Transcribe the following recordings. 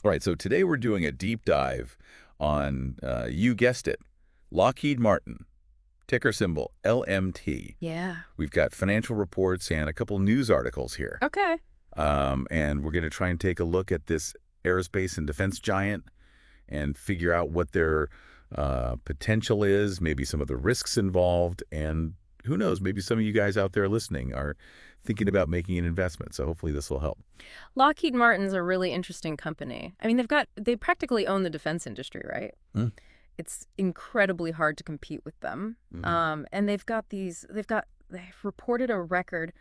All right, so today we're doing a deep dive on, you guessed it, Lockheed Martin, ticker symbol LMT. Yeah. We've got financial reports and a couple news articles here. Okay. And we're going to try and take a look at this aerospace and defense giant and figure out what their potential is, maybe some of the risks involved, and who knows, maybe some of you guys out there listening are thinking about making an investment, so hopefully this will help. Lockheed Martin's a really interesting company. I mean, they practically own the defense industry, right? Mm. It's incredibly hard to compete with them. And they've reported a record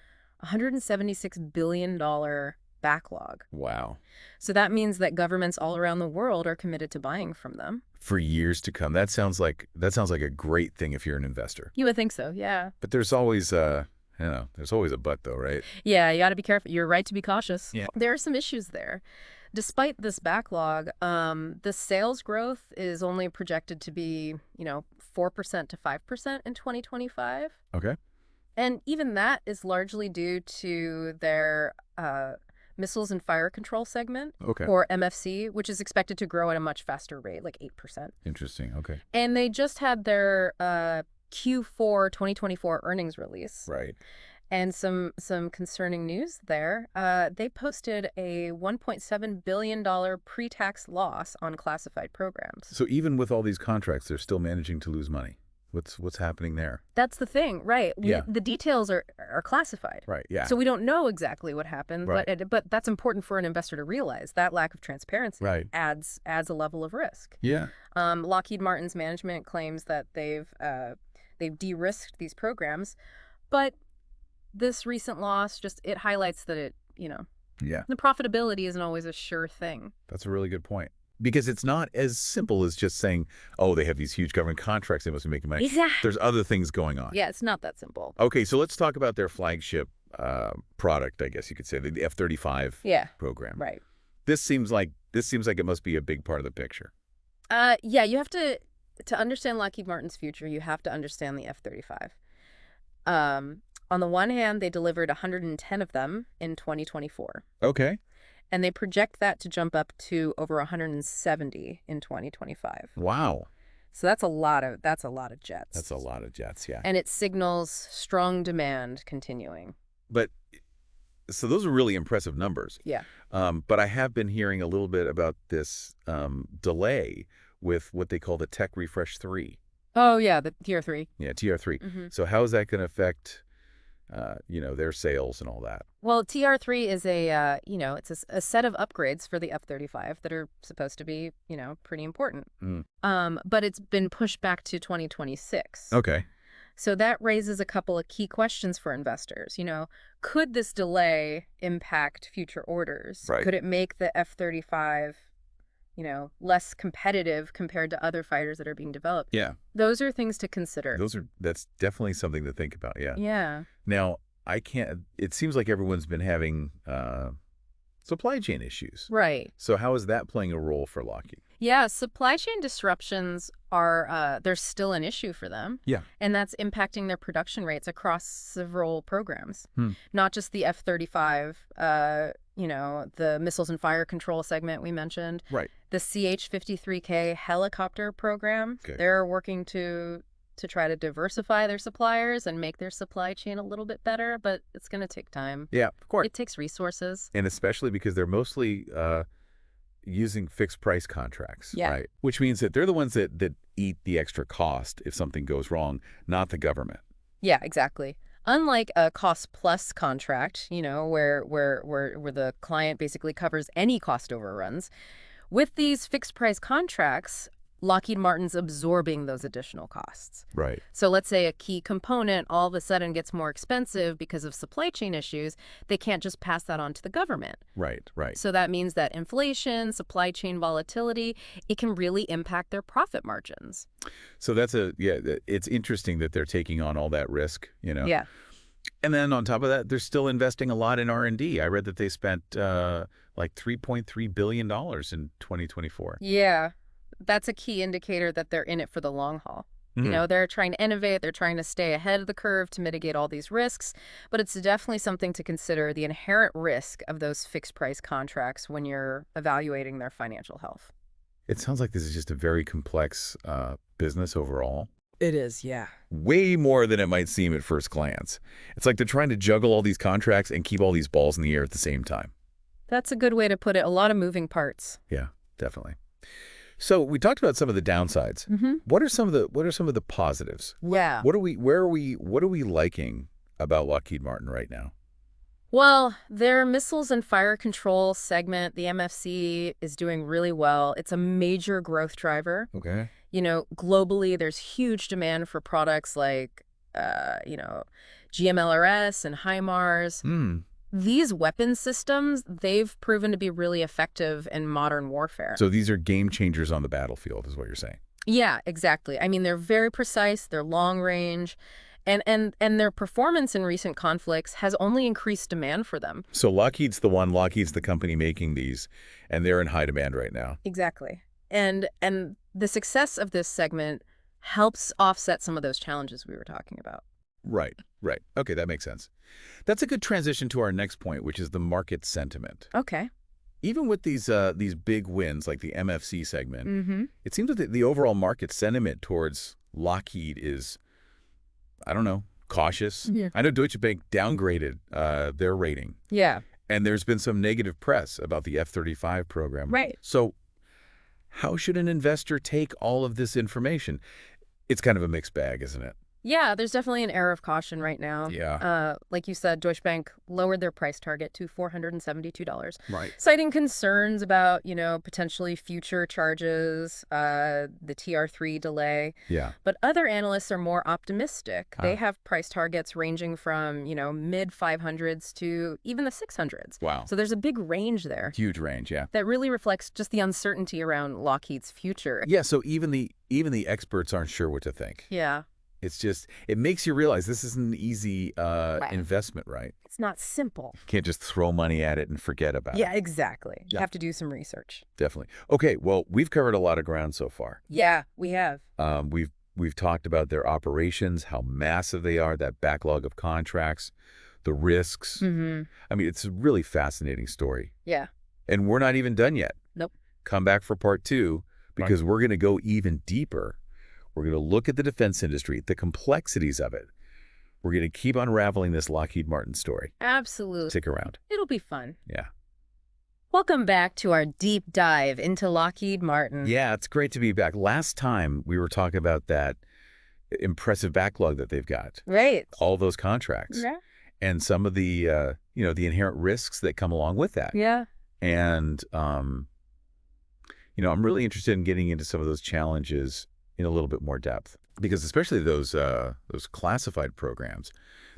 $176 billion backlog. Wow. So that means that governments all around the world are committed to buying from them. For years to come. That sounds like a great thing if you're an investor. You would think so, yeah. But there's always there's always a but though, right? Yeah, you got to be careful. You're right to be cautious. Yeah. There are some issues there. Despite this backlog, the sales growth is only projected to be, 4% to 5% in 2025. Okay. And even that is largely due to their Missiles and Fire Control segment, Okay. or MFC, which is expected to grow at a much faster rate, like 8%. Interesting. Okay. And they just had their Q4 2024 earnings release. Right. And some concerning news there. They posted a $1.7 billion pre-tax loss on classified programs. So even with all these contracts, they're still managing to lose money. What's happening there? That's the thing, right? Yeah. The details are classified. Right. Yeah. So we don't know exactly what happened, Right. but that's important for an investor to realize. That lack of transparency Right. adds a level of risk. Yeah. Lockheed Martin's management claims that they've de-risked these programs, but this recent loss it highlights that Yeah. the profitability isn't always a sure thing. That's a really good point. Because it's not as simple as just saying, oh, they have these huge government contracts, they must be making money. Exactly. There's other things going on. Yeah, it's not that simple. Okay, so let's talk about their flagship product, I guess you could say, the F-35 Yeah. program. Right. This seems like it must be a big part of the picture. Yeah, you have to understand Lockheed Martin's future, you have to understand the F-35. On the one hand, they delivered 110 of them in 2024. Okay. And they project that to jump up to over 170 in 2025. Wow. So that's a lot of jets. That's a lot of jets, yeah. And it signals strong demand continuing. But so those are really impressive numbers. Yeah. But I have been hearing a little bit about this delay with what they call the Tech Refresh 3. Oh, yeah, the Tier 3. Yeah, TR3. Mm-hmm. So how is that going to affect, their sales and all that? Well, TR3 is it's a set of upgrades for the F-35 that are supposed to be, pretty important. But it's been pushed back to 2026. Okay. So that raises a couple of key questions for investors. Could this delay impact future orders? Right. Could it make the F-35, less competitive compared to other fighters that are being developed? Yeah. Those are things to consider. That's definitely something to think about, yeah. Yeah. Now, it seems like everyone's been having supply chain issues. Right. So how is that playing a role for Lockheed? Yeah, supply chain disruptions they're still an issue for them. Yeah. And that's impacting their production rates across several programs. Hmm. Not just the F-35, the Missiles and Fire Control segment we mentioned. Right. The CH-53K helicopter program. Okay. They're working to try to diversify their suppliers and make their supply chain a little bit better, but it's going to take time. Yeah, of course. It takes resources. And especially because they're mostly using fixed price contracts, Yeah. right? Which means that they're the ones that eat the extra cost if something goes wrong, not the government. Yeah, exactly. Unlike a cost-plus contract, where the client basically covers any cost overruns, with these fixed-price contracts, Lockheed Martin's absorbing those additional costs. Right. So let's say a key component all of a sudden gets more expensive because of supply chain issues, they can't just pass that on to the government. Right. So that means that inflation, supply chain volatility, it can really impact their profit margins. So it's interesting that they're taking on all that risk, Yeah. And then on top of that, they're still investing a lot in R&D. I read that they spent like $3.3 billion in 2024. Yeah. That's a key indicator that they're in it for the long haul. They're trying to innovate, they're trying to stay ahead of the curve to mitigate all these risks, but it's definitely something to consider, the inherent risk of those fixed price contracts when you're evaluating their financial health. It sounds like this is just a very complex business overall. It is, yeah. Way more than it might seem at first glance. It's like they're trying to juggle all these contracts and keep all these balls in the air at the same time. That's a good way to put it. A lot of moving parts. Yeah, definitely. So we talked about some of the downsides. What are some of the positives? Yeah. What are we liking about Lockheed Martin right now? Well, their missiles and fire control segment, the MFC, is doing really well. It's a major growth driver. Okay. Globally, there's huge demand for products like, GMLRS and HIMARS. These weapon systems, they've proven to be really effective in modern warfare. So these are game changers on the battlefield, is what you're saying. Yeah, exactly. I mean, they're very precise, they're long range, and their performance in recent conflicts has only increased demand for them. So Lockheed's the company making these, and they're in high demand right now. Exactly. And the success of this segment helps offset some of those challenges we were talking about. Right. Okay, that makes sense. That's a good transition to our next point, which is the market sentiment. Okay. Even with these big wins like the MFC segment, it seems that the overall market sentiment towards Lockheed is, I don't know, cautious. Yeah. I know Deutsche Bank downgraded their rating. Yeah. And there's been some negative press about the F-35 program. Right. So how should an investor take all of this information? It's kind of a mixed bag, isn't it? Yeah, there's definitely an air of caution right now. Yeah. Like you said, Deutsche Bank lowered their price target to $472. Right. Citing concerns about, potentially future charges, the TR-3 delay. Yeah. But other analysts are more optimistic. Ah. They have price targets ranging from, mid 500s to even the 600s. Wow. So there's a big range there. Huge range, yeah. That really reflects just the uncertainty around Lockheed's future. Yeah, so even the experts aren't sure what to think. Yeah. It's just, it makes you realize this isn't an easy investment, right? It's not simple. Can't just throw money at it and forget about it. Yeah, exactly. You Yeah. have to do some research. Definitely. Okay, well, we've covered a lot of ground so far. Yeah, we have. We've talked about their operations, how massive they are, that backlog of contracts, the risks. I mean, it's a really fascinating story. Yeah. And we're not even done yet. Nope. Come back for part 2 because we're going to go even deeper. We're going to look at the defense industry, the complexities of it. We're going to keep unraveling this Lockheed Martin story. Absolutely. Stick around. It'll be fun. Yeah. Welcome back to our deep dive into Lockheed Martin. Yeah, it's great to be back. Last time we were talking about that impressive backlog that they've got. Right. All those contracts. Yeah. And some of the, the inherent risks that come along with that. Yeah. And, I'm really interested in getting into some of those challenges in a little bit more depth, because especially those classified programs,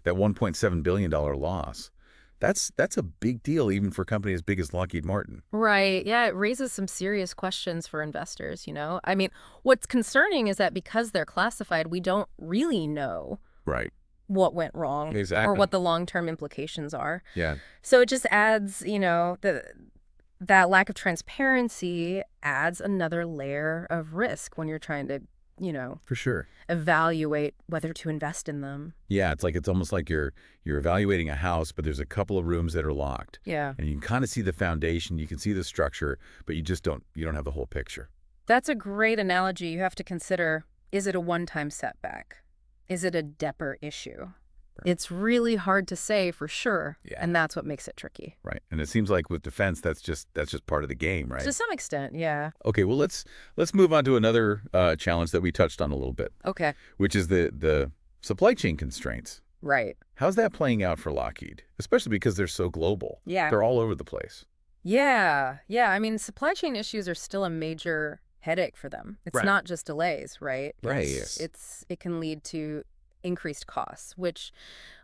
that $1.7 billion loss, that's a big deal even for a company as big as Lockheed Martin. Right. Yeah, it raises some serious questions for investors, I mean, what's concerning is that because they're classified, we don't really know Right. what went wrong Exactly. or what the long-term implications are. Yeah. So it just adds, that lack of transparency adds another layer of risk when you're trying to, For sure. evaluate whether to invest in them. Yeah, it's almost like you're evaluating a house, but there's a couple of rooms that are locked. Yeah. And you can kind of see the foundation, you can see the structure, but you don't have the whole picture. That's a great analogy. You have to consider, is it a one-time setback? Is it a debtor issue? It's really hard to say for sure, and that's what makes it tricky. Right. And it seems like with defense, that's just part of the game, right? To some extent, yeah. Okay, well, let's move on to another challenge that we touched on a little bit, Okay. which is the supply chain constraints. Right. How's that playing out for Lockheed? Especially because they're so global. Yeah. They're all over the place. Yeah. I mean, supply chain issues are still a major headache for them. It's Right. not just delays, right? Right. It can lead to increased costs, which,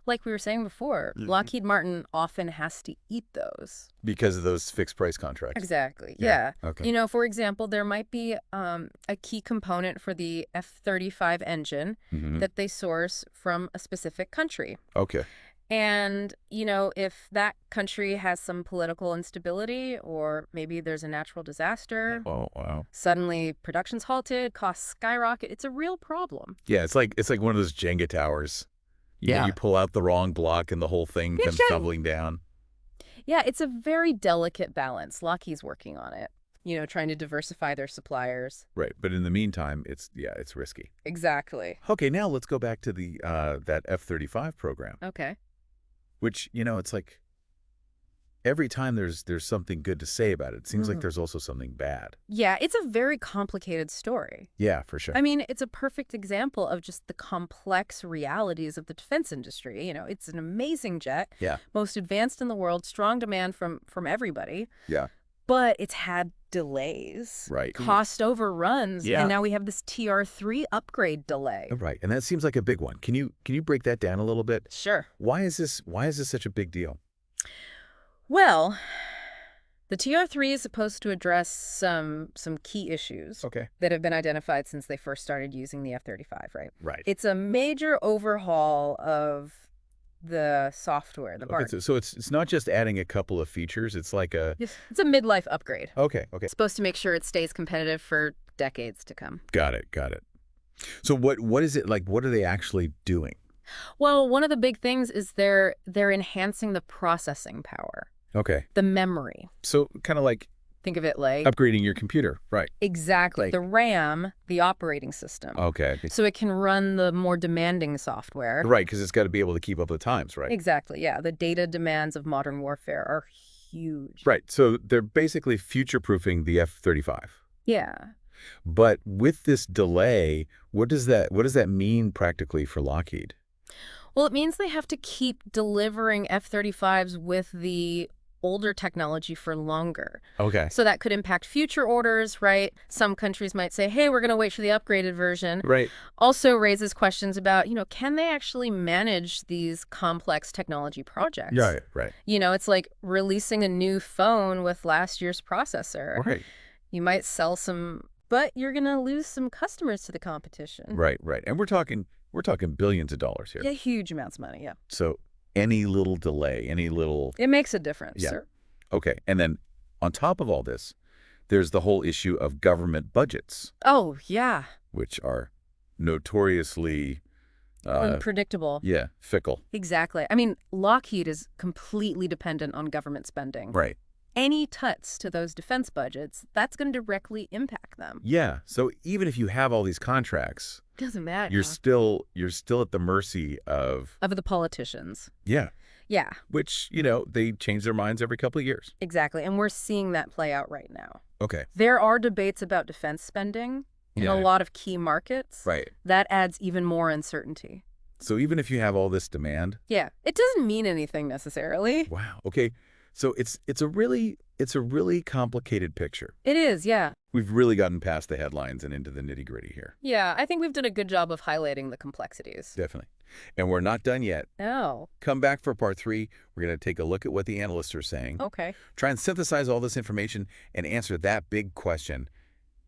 like we were saying before, Lockheed Martin often has to eat those. Because of those fixed price contracts. Exactly. Yeah. Okay. For example, there might be a key component for the F-35 engine Mhm. that they source from a specific country. Okay. And, if that country has some political instability or maybe there's a natural disaster, Oh, wow. suddenly production's halted, costs skyrocket. It's a real problem. Yeah, it's like one of those Jenga towers. You Yeah. pull out the wrong block and the whole thing comes tumbling down. Yeah, it's a very delicate balance. Lockheed's working on it, trying to diversify their suppliers. Right, but in the meantime, it's risky. Exactly. Okay, now let's go back to the that F-35 program, Okay. which, it's like every time there's something good to say about it, it seems like there's also something bad. Yeah, it's a very complicated story. Yeah, for sure. I mean, it's a perfect example of just the complex realities of the defense industry. It's an amazing jet, Yeah. most advanced in the world, strong demand from everybody, Yeah. but it's had delays, Right. cost overruns, Yeah. and now we have this TR-3 upgrade delay. Right, and that seems like a big one. Can you break that down a little bit? Sure. Why is this such a big deal? Well, the TR-3 is supposed to address some key issues Okay. that have been identified since they first started using the F-35, right? Right. It's a major overhaul of the software, the Okay, parts. so it's not just adding a couple of features. It's like a It's a midlife upgrade. okay. It's supposed to make sure it stays competitive for decades to come. Got it. So what is it like? What are they actually doing? Well, one of the big things is they're enhancing the processing power, Okay. the memory. So kind of like Think of it like upgrading your computer, right? exactly like- the RAM, the operating system. Okay. So it can run the more demanding software. Right, because it's got to be able to keep up with the times, right? Exactly, yeah. The data demands of modern warfare are huge. Right. So they're basically future-proofing the F-35. Yeah. But with this delay, what does that mean practically for Lockheed? Well, it means they have to keep delivering F-35s with the older technology for longer. Okay. So that could impact future orders, right? Some countries might say, hey, we're going to wait for the upgraded version. Right. Also raises questions about, can they actually manage these complex technology projects? Yeah, right. It's like releasing a new phone with last year's processor. Right. You might sell some, but you're going to lose some customers to the competition. Right. And we're talking billions of dollars here. Yeah, huge amounts of money, yeah. So any little delay, any little It makes a difference, Yeah. sir. Okay. And then on top of all this, there's the whole issue of government budgets, Oh, yeah. which are notoriously Unpredictable. fickle. Exactly. I mean, Lockheed is completely dependent on government spending. Right. Any cuts to those defense budgets, that's going to directly impact them. Yeah. So even if you have all these contracts, Doesn't matter. you're still at the mercy of Of the politicians. yeah, Yeah, which, they change their minds every couple of years. exactly. And we're seeing that play out right now. Okay. There are debates about defense spending in Yeah. a lot of key markets. Right. That adds even more uncertainty. So even if you have all this demand, Yeah, it doesn't mean anything necessarily. wow. Okay. So it's a really complicated picture. It is, yeah. We've really gotten past the headlines and into the nitty-gritty here. Yeah, I think we've done a good job of highlighting the complexities. Definitely. And we're not done yet. Oh, Come back for part 3. We're going to take a look at what the analysts are saying. okay. Try and synthesize all this information and answer that big question.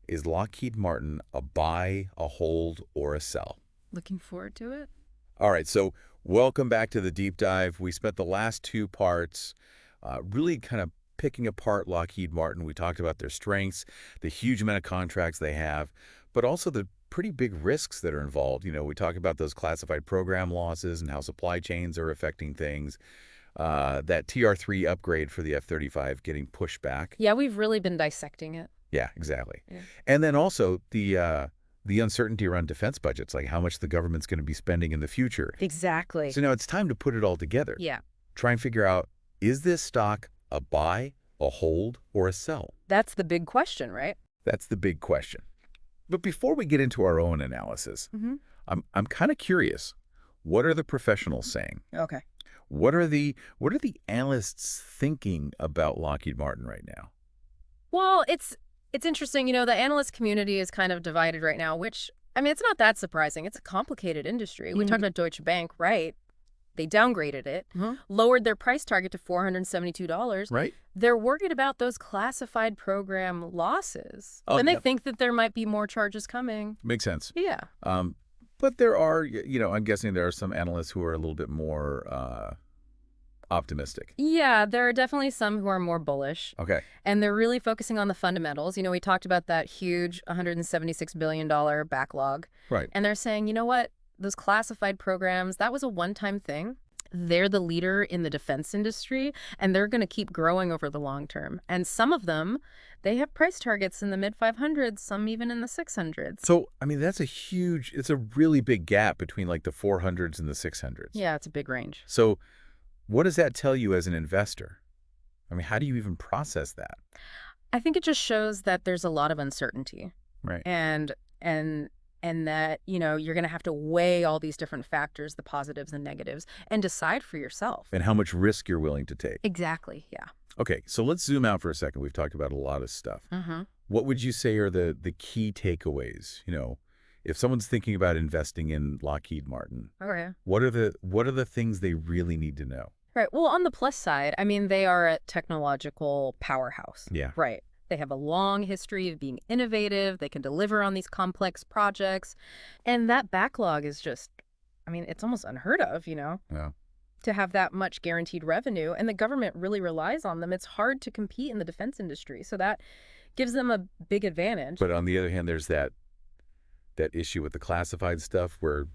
Is Lockheed Martin a buy, a hold, or a sell? Looking forward to it. All right, so welcome back to the deep dive. We spent the last 2 parts really kind of picking apart Lockheed Martin. We talked about their strengths, the huge amount of contracts they have, but also the pretty big risks that are involved. We talk about those classified program losses and how supply chains are affecting things. That TR-3 upgrade for the F-35 getting pushed back. Yeah, we've really been dissecting it. Yeah, exactly. Yeah. And then also the uncertainty around defense budgets, like how much the government's going to be spending in the future. Exactly. So now it's time to put it all together. Yeah, Try and figure out, is this stock a buy, a hold, or a sell? that's the big question, right? That's the big question. But before we get into our own analysis, Mm-hmm. I'm kind of curious. What are the professionals saying? Okay. What are the analysts thinking about Lockheed Martin right now? Well, it's interesting. The analyst community is kind of divided right now, which, I mean, it's not that surprising. It's a complicated industry. We talked about Deutsche Bank, right? They downgraded it, lowered their price target to $472. Right? They're worried about those classified program losses. Oh, and they yep. think that there might be more charges coming. Makes sense. Yeah. But there are, I'm guessing there are some analysts who are a little bit more optimistic. Yeah, there are definitely some who are more bullish, Okay. and they're really focusing on the fundamentals. We talked about that huge $176 billion backlog, Right. and they're saying, you know what? Those classified programs, that was a one-time thing. They're the leader in the defense industry, and they're going to keep growing over the long term. And some of them, they have price targets in the mid 500s, some even in the 600s. So, I mean, it's a really big gap between like the 400s and the 600s. Yeah, it's a big range. So what does that tell you as an investor? I mean, how do you even process that? I think it just shows that there's a lot of uncertainty. Right. and and and that you're going to have to weigh all these different factors, the positives and negatives, and decide for yourself. And how much risk you're willing to take. Exactly. Yeah. Okay, so let's zoom out for a second. We've talked about a lot of stuff. Mm-hmm. What would you say are the key takeaways? If someone's thinking about investing in Lockheed Martin, Okay. what are the things they really need to know? Right. Well, on the plus side, I mean, they are a technological powerhouse. Yeah. Right. They have a long history of being innovative. They can deliver on these complex projects. And that backlog is just, I mean, it's almost unheard of, Yeah. to have that much guaranteed revenue. And the government really relies on them. It's hard to compete in the defense industry. So that gives them a big advantage. But on the other hand, there's that issue with the classified stuff where,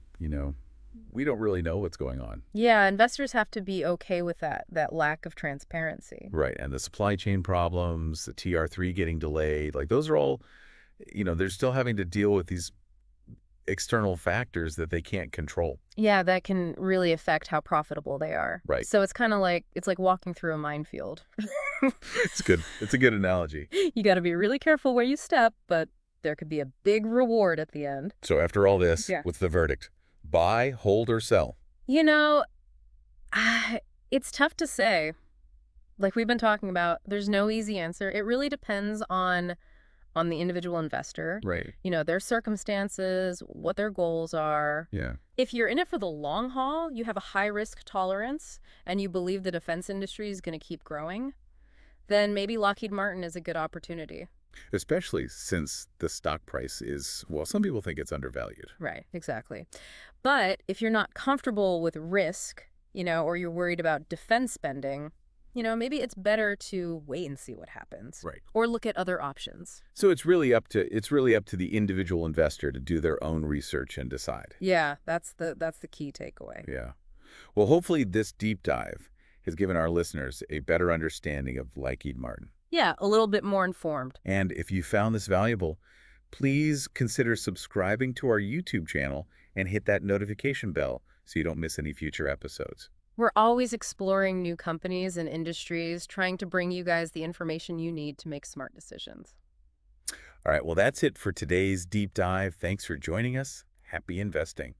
we don't really know what's going on. Yeah, investors have to be okay with that lack of transparency. Right. And the supply chain problems, the TR-3 getting delayed, like those are all, they're still having to deal with these external factors that they can't control. Yeah, that can really affect how profitable they are. Right. So it's like walking through a minefield. It's good. It's a good analogy. You got to be really careful where you step, but there could be a big reward at the end. So after all this, Yeah. what's the verdict? Buy, hold, or sell? You know, it's tough to say. Like we've been talking about, there's no easy answer. It really depends on the individual investor, Right. their circumstances, what their goals are. Yeah. If you're in it for the long haul, you have a high risk tolerance, and you believe the defense industry is going to keep growing, then maybe Lockheed Martin is a good opportunity. Especially since the stock price is, well, some people think it's undervalued. Right, exactly. But if you're not comfortable with risk, or you're worried about defense spending, maybe it's better to wait and see what happens. Right. Or look at other options. So it's really up to the individual investor to do their own research and decide. Yeah, that's the key takeaway. Yeah. Well, hopefully this deep dive has given our listeners a better understanding of Lockheed Martin. Yeah, a little bit more informed. And if you found this valuable, please consider subscribing to our YouTube channel and hit that notification bell so you don't miss any future episodes. We're always exploring new companies and industries, trying to bring you guys the information you need to make smart decisions. All right, well, that's it for today's deep dive. Thanks for joining us. Happy investing.